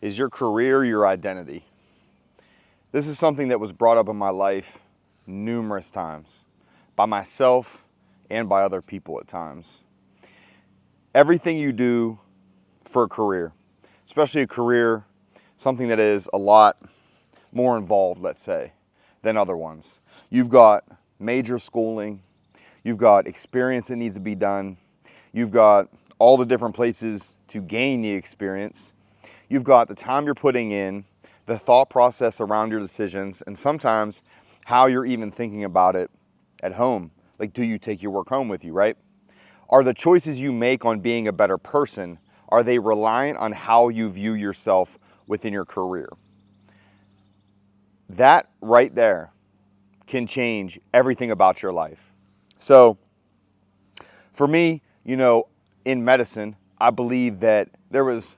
Is your career your identity? This is something that was brought up in my life numerous times by myself and by other people at times. Everything you do for a career, especially a career, something that is a lot more involved, let's say, than other ones. You've got major schooling, you've got experience that needs to be done, you've got all the different places to gain the experience, you've got the time you're putting in, the thought process around your decisions, and sometimes how you're even thinking about it at home. Like, do you take your work home with you, right? Are the choices you make on being a better person, are they reliant on how you view yourself within your career? That right there can change everything about your life. So for me, in medicine, I believe that there was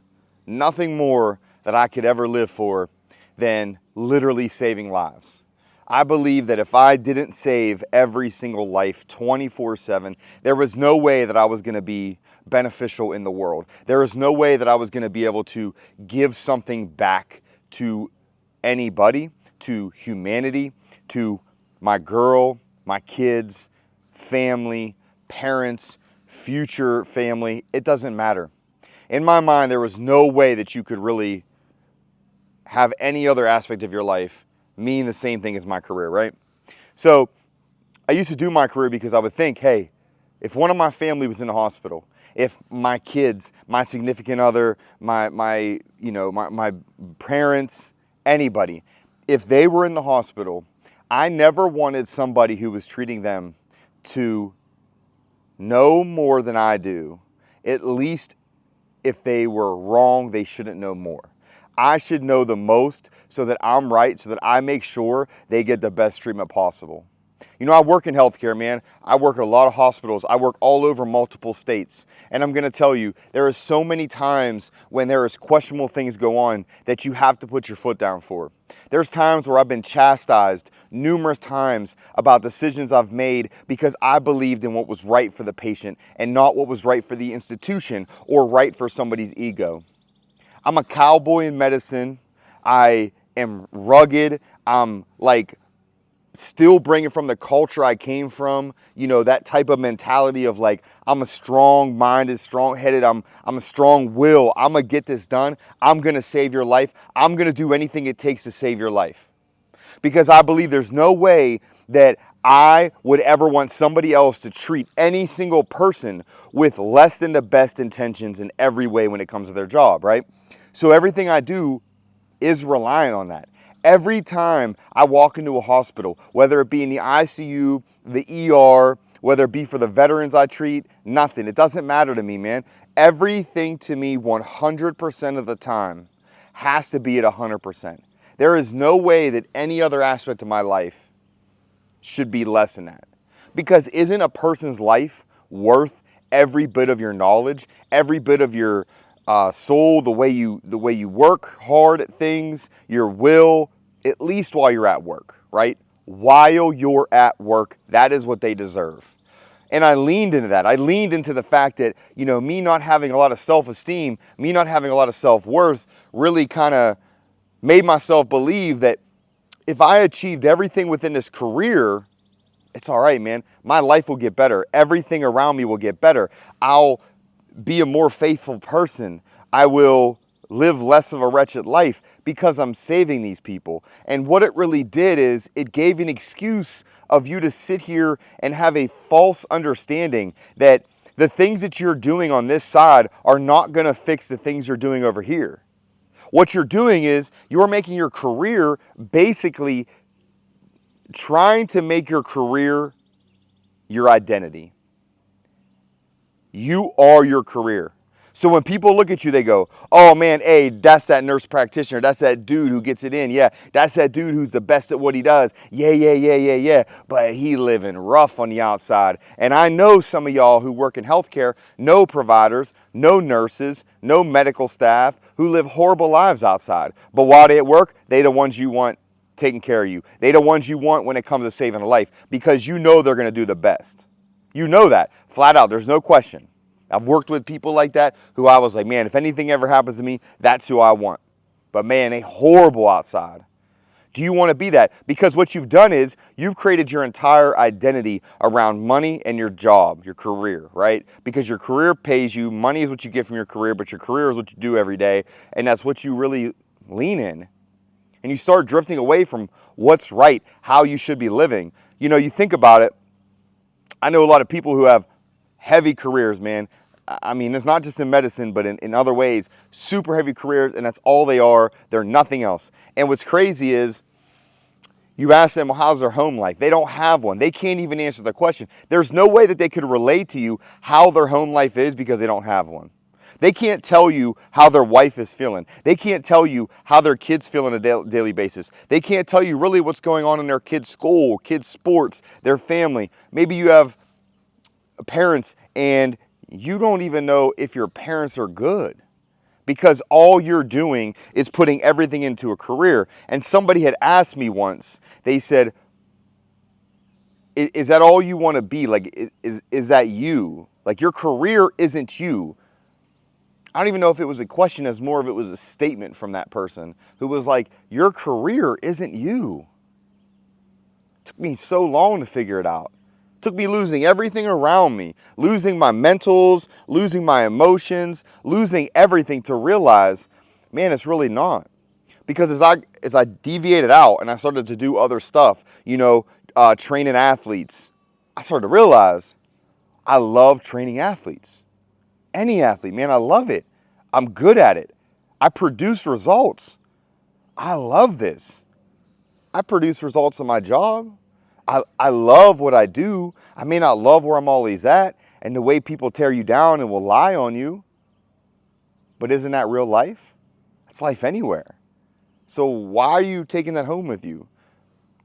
nothing more that I could ever live for than literally saving lives. I believe that if I didn't save every single life 24/7, there was no way that I was going to be beneficial in the world. There was no way that I was going to be able to give something back to anybody, to humanity, to my girl, my kids, family, parents, future family. It doesn't matter. In my mind, there was no way that you could really have any other aspect of your life mean the same thing as my career, right? So I used to do my career because I would think, hey, if one of my family was in the hospital, if my kids, my significant other, my parents, anybody, if they were in the hospital, I never wanted somebody who was treating them to know more than I do. At least if they were wrong, they shouldn't know more. I should know the most so that I'm right, so that I make sure they get the best treatment possible. I work in healthcare, man. I work at a lot of hospitals. I work all over multiple states. And I'm going to tell you, there are so many times when there is questionable things go on that you have to put your foot down for. There's times where I've been chastised numerous times about decisions I've made because I believed in what was right for the patient and not what was right for the institution or right for somebody's ego. I'm a cowboy in medicine. I am rugged. I'm still bringing from the culture I came from, that type of mentality of I'm a strong-minded, strong-headed, I'm a strong will. I'm going to get this done. I'm going to save your life. I'm going to do anything it takes to save your life. Because I believe there's no way that I would ever want somebody else to treat any single person with less than the best intentions in every way when it comes to their job, right? So everything I do is reliant on that. Every time I walk into a hospital, whether it be in the ICU, the ER, whether it be for the veterans I treat, nothing. It doesn't matter to me, man. Everything to me 100% of the time has to be at 100%. There is no way that any other aspect of my life should be less than that. Because isn't a person's life worth every bit of your knowledge, every bit of your soul, the way you work hard at things, your will, at least while you're at work, right? While you're at work, that is what they deserve. And I leaned into that. I leaned into the fact that, me not having a lot of self-esteem, me not having a lot of self-worth really kind of made myself believe that if I achieved everything within this career, it's all right, man. My life will get better. Everything around me will get better. I'll be a more faithful person. I will live less of a wretched life because I'm saving these people. And what it really did is it gave an excuse of you to sit here and have a false understanding that the things that you're doing on this side are not going to fix the things you're doing over here. What you're doing is you're making your career basically trying to make your career your identity. You are your career. So when people look at you, they go, oh man, hey, that's that nurse practitioner. That's that dude who gets it in. Yeah, that's that dude who's the best at what he does. Yeah. But he living rough on the outside. And I know some of y'all who work in healthcare, no providers, no nurses, no medical staff, who live horrible lives outside. But while they at work, they the ones you want taking care of you. They the ones you want when it comes to saving a life because you know they're going to do the best. You know that, flat out, there's no question. I've worked with people like that who I was like, man, if anything ever happens to me, that's who I want. but man, they horrible outside. Do you want to be that? Because what you've done is you've created your entire identity around money and your job, your career, right? Because your career pays you, money is what you get from your career, but your career is what you do every day, and that's what you really lean in. And you start drifting away from what's right, how you should be living. You know, you think about it, I know a lot of people who have heavy careers, man. I mean, it's not just in medicine, but in other ways, super heavy careers, and that's all they are. They're nothing else. And what's crazy is you ask them, well, how's their home life? They don't have one. They can't even answer the question. There's no way that they could relate to you how their home life is because they don't have one. They can't tell you how their wife is feeling. They can't tell you how their kids feel on a daily basis. They can't tell you really what's going on in their kids' school, kids' sports, their family. Maybe you have parents and you don't even know if your parents are good because all you're doing is putting everything into a career. And somebody had asked me once, they said, is that all you want to be? Like, is that you? Like, your career isn't you. I don't even know if it was a question as more of it was a statement from that person who was like, your career isn't you. It took me so long to figure it out. It took me losing everything around me, losing my mentals, losing my emotions, losing everything to realize, man, it's really not. Because as I deviated out and I started to do other stuff, you know, training athletes, I started to realize I love training athletes. Any athlete, man, I love it. I'm good at it. I produce results. I love this. I produce results in my job. I love what I do. I may not love where I'm always at and the way people tear you down and will lie on you, but isn't that real life? It's life anywhere. So why are you taking that home with you?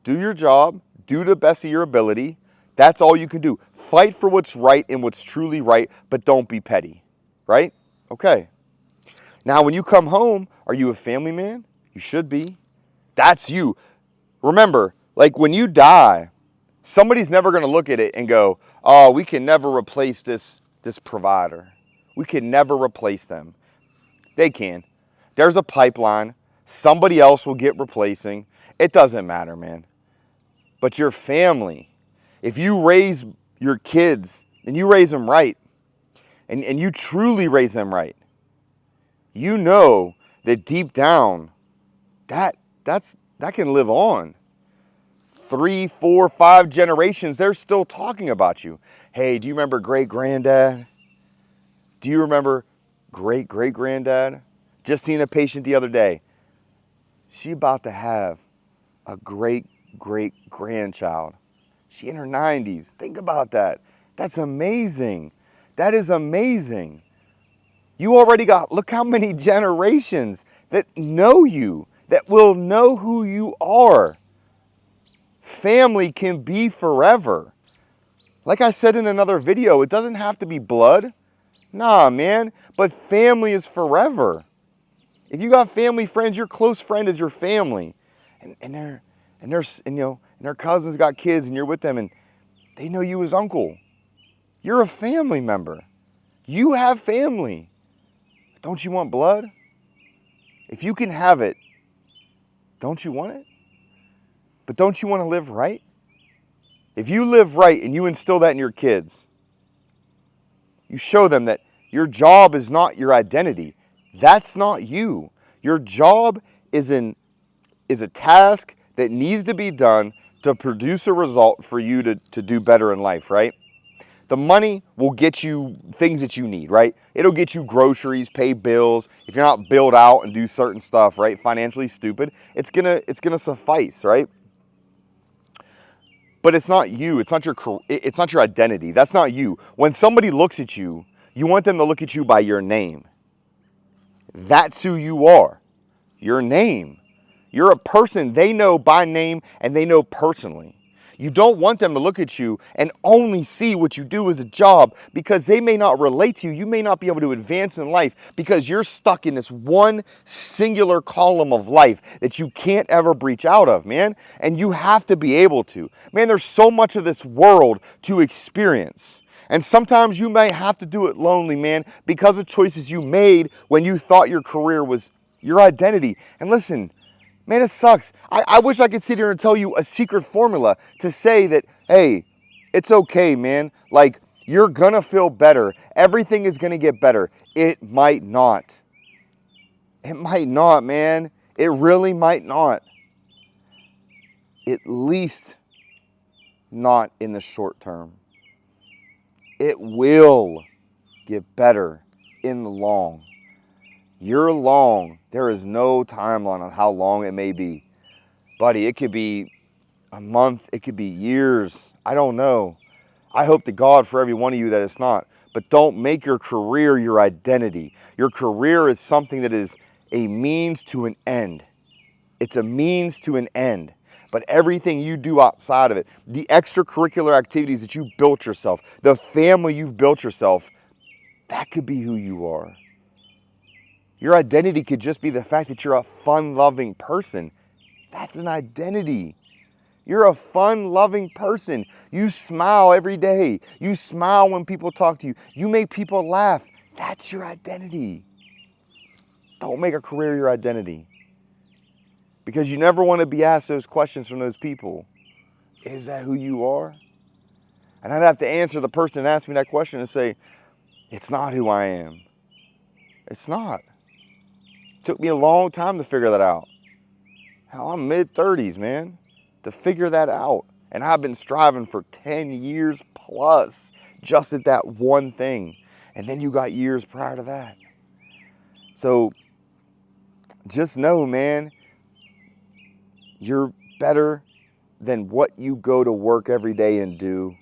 Do your job, do the best of your ability. That's all you can do. Fight for what's right and what's truly right, but don't be petty, right? Okay. Now, when you come home, are you a family man? You should be. That's you. Remember, like when you die, somebody's never going to look at it and go, oh, we can never replace this provider. We can never replace them. They can. There's a pipeline. Somebody else will get replacing. It doesn't matter, man. But your family, if you raise your kids and you raise them right, and you truly raise them right, you know that deep down, that can live on. 3, 4, 5 generations, they're still talking about you. Hey, do you remember great-granddad? Do you remember great-great-granddad? Just seen a patient the other day. She about to have a great-great-grandchild. She in her 90s. Think about that. That's amazing. That is amazing. You already got, look how many generations that know you, that will know who you are. Family can be forever. Like I said in another video, it doesn't have to be blood. Nah, man, but family is forever. If you got family friends, your close friend is your family. And their cousins got kids and you're with them and they know you as uncle. You're a family member. You have family. Don't you want blood? If you can have it, don't you want it? But don't you want to live right? If you live right and you instill that in your kids, you show them that your job is not your identity. That's not you. Your job is a task that needs to be done to produce a result for you to do better in life, right? The money will get you things that you need, right? It'll get you groceries, pay bills. If you're not billed out and do certain stuff, right? Financially stupid, it's gonna suffice, right? But it's not you. It's not your identity. That's not you. When somebody looks at you, you want them to look at you by your name. That's who you are. Your name. You're a person they know by name and they know personally. You don't want them to look at you and only see what you do as a job because they may not relate to you. You may not be able to advance in life because you're stuck in this one singular column of life that you can't ever breach out of, man. And you have to be able to. Man, there's so much of this world to experience. And sometimes you may have to do it lonely, man, because of choices you made when you thought your career was Your identity. And listen, man, it sucks. I wish I could sit here and tell you a secret formula to say that, hey, it's okay, man. Like, you're gonna feel better. Everything is gonna get better. It might not. It might not, man. It really might not. At least not in the short term. It will get better in the long. Your long, there is no timeline on how long it may be. Buddy, it could be a month, it could be years. I don't know. I hope to God for every one of you that it's not. But don't make your career your identity. Your career is something that is a means to an end. It's a means to an end. But everything you do outside of it, the extracurricular activities that you built yourself, the family you've built yourself, that could be who you are. Your identity could just be the fact that you're a fun-loving person. That's an identity. You're a fun-loving person. You smile every day. You smile when people talk to you. You make people laugh. That's your identity. Don't make a career your identity. Because you never want to be asked those questions from those people. Is that who you are? And I'd have to answer the person that asked me that question and say, it's not who I am. It's not. It took me a long time to figure that out. Hell, I'm mid-30s, man, to figure that out. And I've been striving for 10 years plus just at that one thing. And then you got years prior to that. So just know, man, you're better than what you go to work every day and do,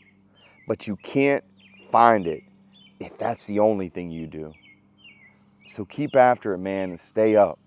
but you can't find it if that's the only thing you do. So keep after it, man, and stay up.